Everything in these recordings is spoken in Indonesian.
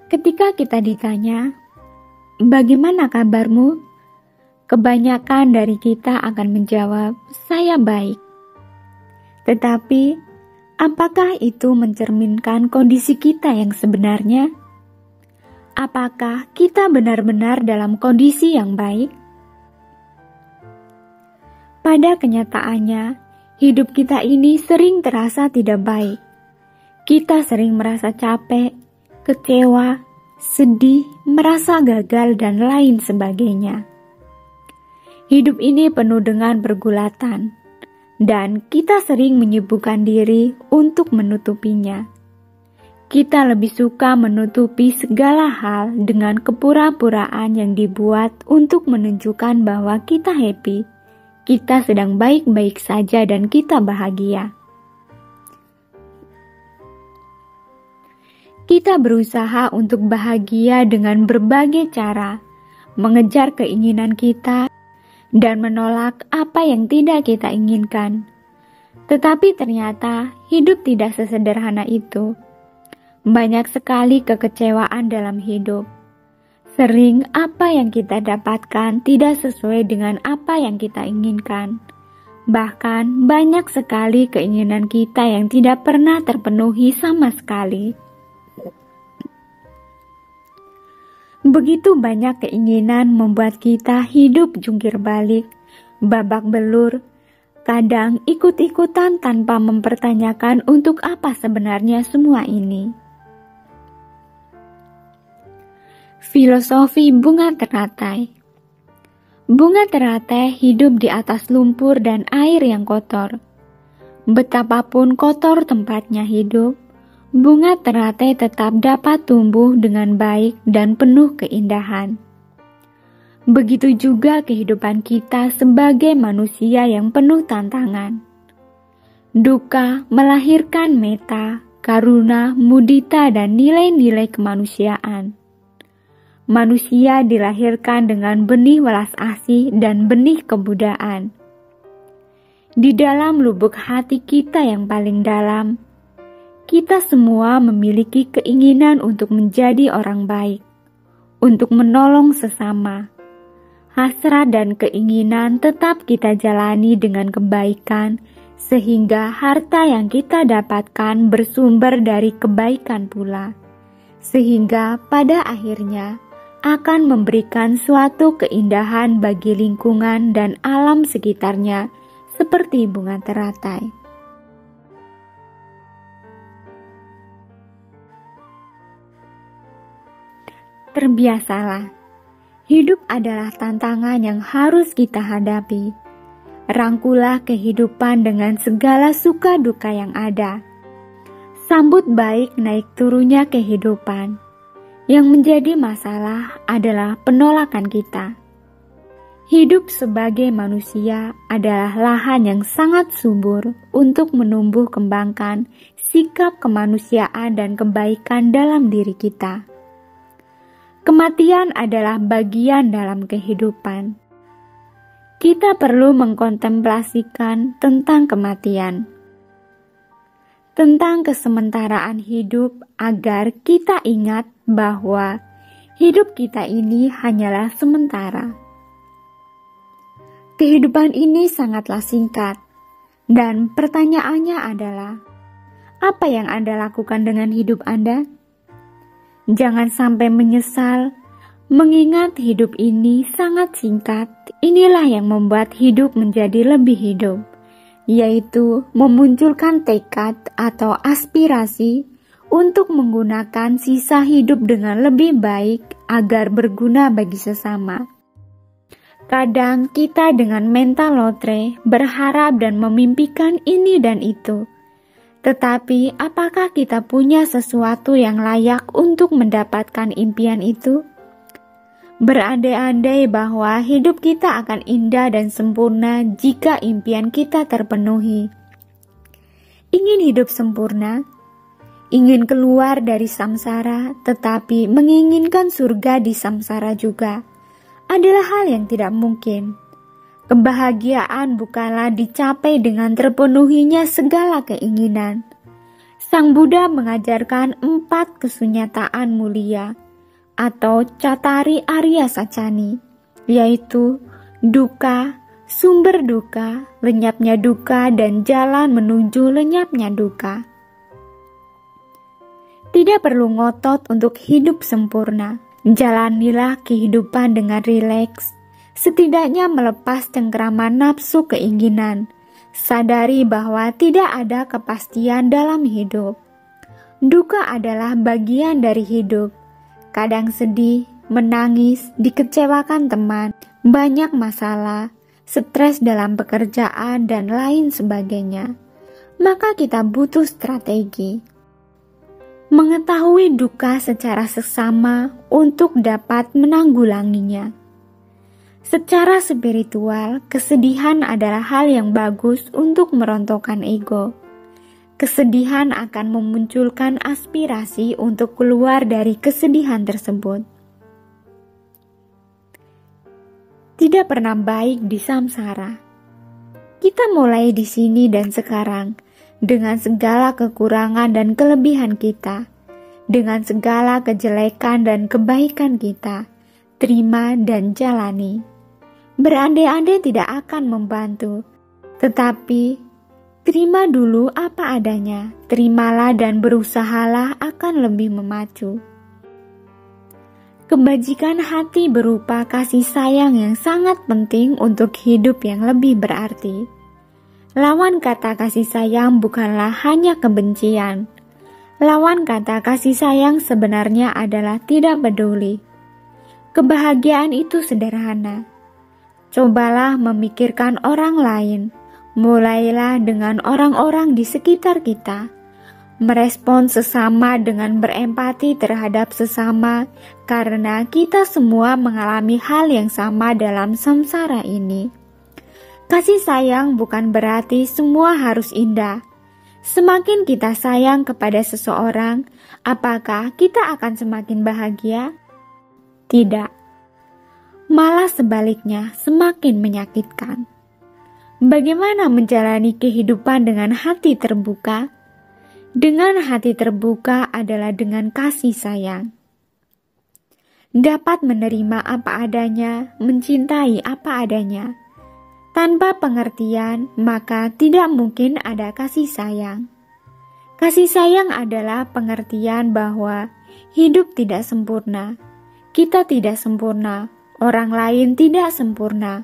Ketika kita ditanya, "Bagaimana kabarmu?" kebanyakan dari kita akan menjawab, "Saya baik." Tetapi, apakah itu mencerminkan kondisi kita yang sebenarnya? Apakah kita benar-benar dalam kondisi yang baik? Pada kenyataannya, hidup kita ini sering terasa tidak baik. Kita sering merasa capek, kecewa, sedih, merasa gagal, dan lain sebagainya. Hidup ini penuh dengan pergulatan, dan kita sering menyibukkan diri untuk menutupinya. Kita lebih suka menutupi segala hal dengan kepura-puraan yang dibuat untuk menunjukkan bahwa kita happy, kita sedang baik-baik saja, dan kita bahagia. Kita berusaha untuk bahagia dengan berbagai cara, mengejar keinginan kita, dan menolak apa yang tidak kita inginkan. Tetapi ternyata hidup tidak sesederhana itu. Banyak sekali kekecewaan dalam hidup. Sering apa yang kita dapatkan tidak sesuai dengan apa yang kita inginkan. Bahkan banyak sekali keinginan kita yang tidak pernah terpenuhi sama sekali. Begitu banyak keinginan membuat kita hidup jungkir balik, babak belur, kadang ikut-ikutan tanpa mempertanyakan untuk apa sebenarnya semua ini. Filosofi bunga teratai. Bunga teratai hidup di atas lumpur dan air yang kotor. Betapapun kotor tempatnya hidup, bunga teratai tetap dapat tumbuh dengan baik dan penuh keindahan. Begitu juga kehidupan kita sebagai manusia yang penuh tantangan. Duka melahirkan meta, karuna, mudita, dan nilai-nilai kemanusiaan. Manusia dilahirkan dengan benih welas asih dan benih kebudayaan. Di dalam lubuk hati kita yang paling dalam, kita semua memiliki keinginan untuk menjadi orang baik, untuk menolong sesama. Hasrat dan keinginan tetap kita jalani dengan kebaikan, sehingga harta yang kita dapatkan bersumber dari kebaikan pula, sehingga pada akhirnya akan memberikan suatu keindahan bagi lingkungan dan alam sekitarnya seperti bunga teratai. Terbiasalah, hidup adalah tantangan yang harus kita hadapi. Rangkulah kehidupan dengan segala suka duka yang ada. Sambut baik naik turunnya kehidupan. Yang menjadi masalah adalah penolakan kita. Hidup sebagai manusia adalah lahan yang sangat subur untuk menumbuh kembangkan sikap kemanusiaan dan kebaikan dalam diri kita. Kematian adalah bagian dalam kehidupan. Kita perlu mengkontemplasikan tentang kematian, tentang kesementaraan hidup, agar kita ingat bahwa hidup kita ini hanyalah sementara. Kehidupan ini sangatlah singkat, dan pertanyaannya adalah, apa yang Anda lakukan dengan hidup Anda? Jangan sampai menyesal, mengingat hidup ini sangat singkat. Inilah yang membuat hidup menjadi lebih hidup, yaitu memunculkan tekad atau aspirasi untuk menggunakan sisa hidup dengan lebih baik agar berguna bagi sesama. Kadang kita dengan mental lotre berharap dan memimpikan ini dan itu. Tetapi apakah kita punya sesuatu yang layak untuk mendapatkan impian itu? Berandai-andai bahwa hidup kita akan indah dan sempurna jika impian kita terpenuhi. Ingin hidup sempurna? Ingin keluar dari samsara, tetapi menginginkan surga di samsara juga, adalah hal yang tidak mungkin. Kebahagiaan bukanlah dicapai dengan terpenuhinya segala keinginan. Sang Buddha mengajarkan 4 kesunyataan mulia atau Cattari Arya Sacani, yaitu duka, sumber duka, lenyapnya duka, dan jalan menuju lenyapnya duka. Tidak perlu ngotot untuk hidup sempurna. Jalanilah kehidupan dengan rileks, setidaknya melepas cengkraman nafsu keinginan. Sadari bahwa tidak ada kepastian dalam hidup. Duka adalah bagian dari hidup. Kadang sedih, menangis, dikecewakan teman, banyak masalah, stres dalam pekerjaan, dan lain sebagainya. Maka kita butuh strategi. Mengetahui duka secara seksama untuk dapat menanggulanginya. Secara spiritual, kesedihan adalah hal yang bagus untuk merontokkan ego. Kesedihan akan memunculkan aspirasi untuk keluar dari kesedihan tersebut. Tidak pernah baik di samsara. Kita mulai di sini dan sekarang, dengan segala kekurangan dan kelebihan kita, dengan segala kejelekan dan kebaikan kita, terima dan jalani. Berandai-andai tidak akan membantu, tetapi terima dulu apa adanya, terimalah dan berusahalah akan lebih memacu. Kebajikan hati berupa kasih sayang yang sangat penting untuk hidup yang lebih berarti. Lawan kata kasih sayang bukanlah hanya kebencian. Lawan kata kasih sayang sebenarnya adalah tidak peduli. Kebahagiaan itu sederhana. Cobalah memikirkan orang lain. Mulailah dengan orang-orang di sekitar kita. Merespon sesama dengan berempati terhadap sesama, karena kita semua mengalami hal yang sama dalam samsara ini. Kasih sayang bukan berarti semua harus indah. Semakin kita sayang kepada seseorang, apakah kita akan semakin bahagia? Tidak. Malah sebaliknya, semakin menyakitkan. Bagaimana menjalani kehidupan dengan hati terbuka? Dengan hati terbuka adalah dengan kasih sayang. Dapat menerima apa adanya, mencintai apa adanya. Tanpa pengertian, maka tidak mungkin ada kasih sayang. Kasih sayang adalah pengertian bahwa hidup tidak sempurna. Kita tidak sempurna, orang lain tidak sempurna,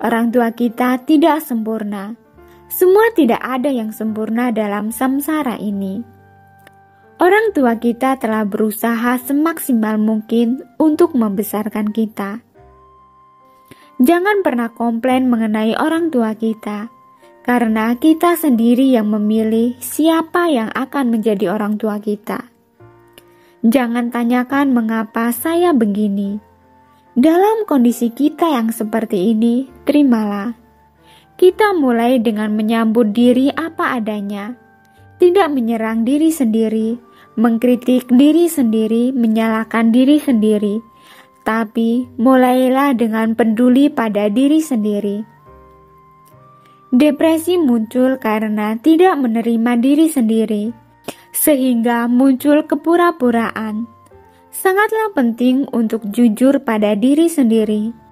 orang tua kita tidak sempurna. Semua tidak ada yang sempurna dalam samsara ini. Orang tua kita telah berusaha semaksimal mungkin untuk membesarkan kita. Jangan pernah komplain mengenai orang tua kita, karena kita sendiri yang memilih siapa yang akan menjadi orang tua kita. Jangan tanyakan mengapa saya begini. Dalam kondisi kita yang seperti ini, terimalah. Kita mulai dengan menyambut diri apa adanya, tidak menyerang diri sendiri, mengkritik diri sendiri, menyalahkan diri sendiri, tapi mulailah dengan peduli pada diri sendiri. Depresi muncul karena tidak menerima diri sendiri, sehingga muncul kepura-puraan. Sangatlah penting untuk jujur pada diri sendiri.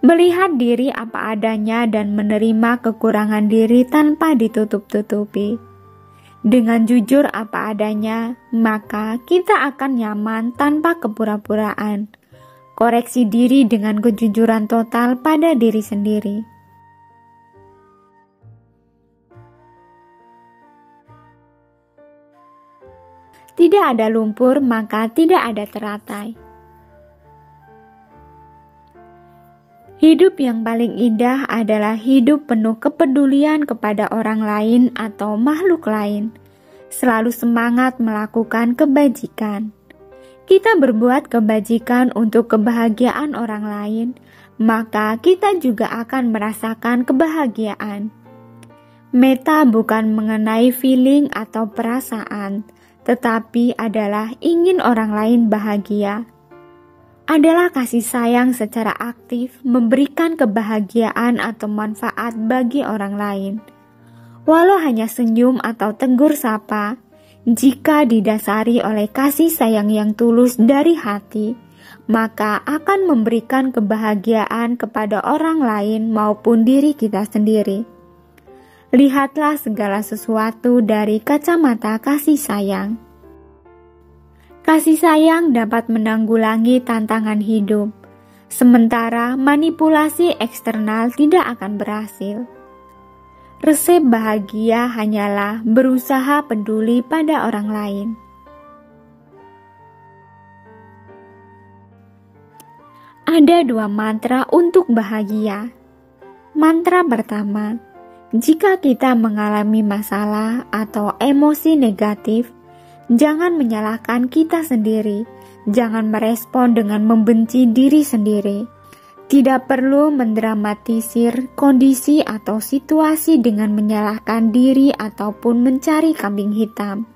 Melihat diri apa adanya dan menerima kekurangan diri tanpa ditutup-tutupi. Dengan jujur apa adanya, maka kita akan nyaman tanpa kepura-puraan. Koreksi diri dengan kejujuran total pada diri sendiri. Tidak ada lumpur, maka tidak ada teratai. Hidup yang paling indah adalah hidup penuh kepedulian kepada orang lain atau makhluk lain. Selalu semangat melakukan kebajikan. Kita berbuat kebajikan untuk kebahagiaan orang lain, maka kita juga akan merasakan kebahagiaan. Metta bukan mengenai feeling atau perasaan, tetapi adalah ingin orang lain bahagia. Adalah kasih sayang secara aktif memberikan kebahagiaan atau manfaat bagi orang lain. Walau hanya senyum atau tegur sapa, Jika didasari oleh kasih sayang yang tulus dari hati, maka akan memberikan kebahagiaan kepada orang lain maupun diri kita sendiri. Lihatlah segala sesuatu dari kacamata kasih sayang. Kasih sayang dapat menanggulangi tantangan hidup, sementara manipulasi eksternal tidak akan berhasil. Resep bahagia hanyalah berusaha peduli pada orang lain. Ada 2 mantra untuk bahagia. Mantra pertama, jika kita mengalami masalah atau emosi negatif, jangan menyalahkan kita sendiri, jangan merespon dengan membenci diri sendiri. Tidak perlu mendramatisir kondisi atau situasi dengan menyalahkan diri ataupun mencari kambing hitam.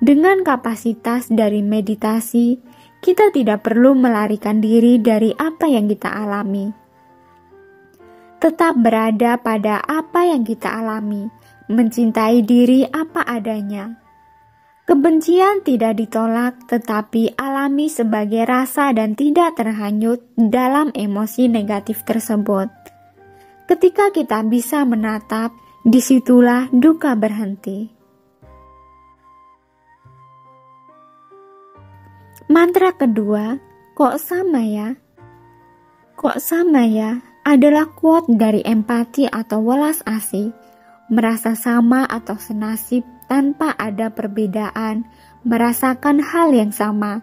Dengan kapasitas dari meditasi, kita tidak perlu melarikan diri dari apa yang kita alami. Tetap berada pada apa yang kita alami, mencintai diri apa adanya. Kebencian tidak ditolak, tetapi alami sebagai rasa dan tidak terhanyut dalam emosi negatif tersebut. Ketika kita bisa menatap, disitulah duka berhenti. Mantra kedua, kok sama ya? Kok sama ya? Adalah quote dari empati atau welas asih, merasa sama atau senasib tanpa ada perbedaan, merasakan hal yang sama,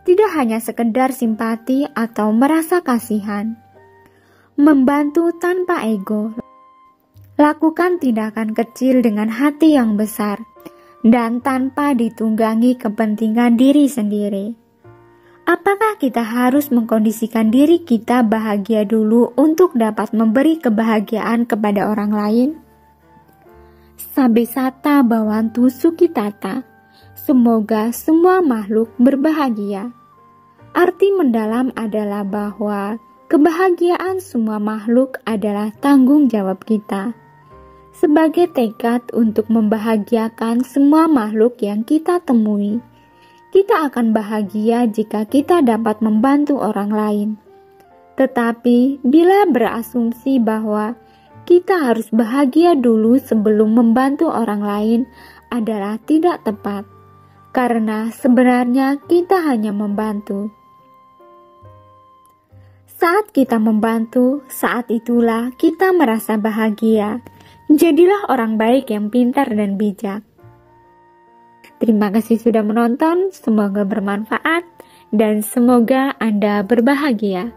tidak hanya sekedar simpati atau merasa kasihan. Membantu tanpa ego. Lakukan tindakan kecil dengan hati yang besar, dan tanpa ditunggangi kepentingan diri sendiri. Apakah kita harus mengkondisikan diri kita bahagia dulu untuk dapat memberi kebahagiaan kepada orang lain? Sabesata Bhavantu Sukhitata, semoga semua makhluk berbahagia. Arti mendalam adalah bahwa kebahagiaan semua makhluk adalah tanggung jawab kita. Sebagai tekad untuk membahagiakan semua makhluk yang kita temui, kita akan bahagia jika kita dapat membantu orang lain. Tetapi bila berasumsi bahwa kita harus bahagia dulu sebelum membantu orang lain adalah tidak tepat, karena sebenarnya kita hanya membantu. Saat kita membantu, saat itulah kita merasa bahagia. Jadilah orang baik yang pintar dan bijak. Terima kasih sudah menonton, semoga bermanfaat dan semoga Anda berbahagia.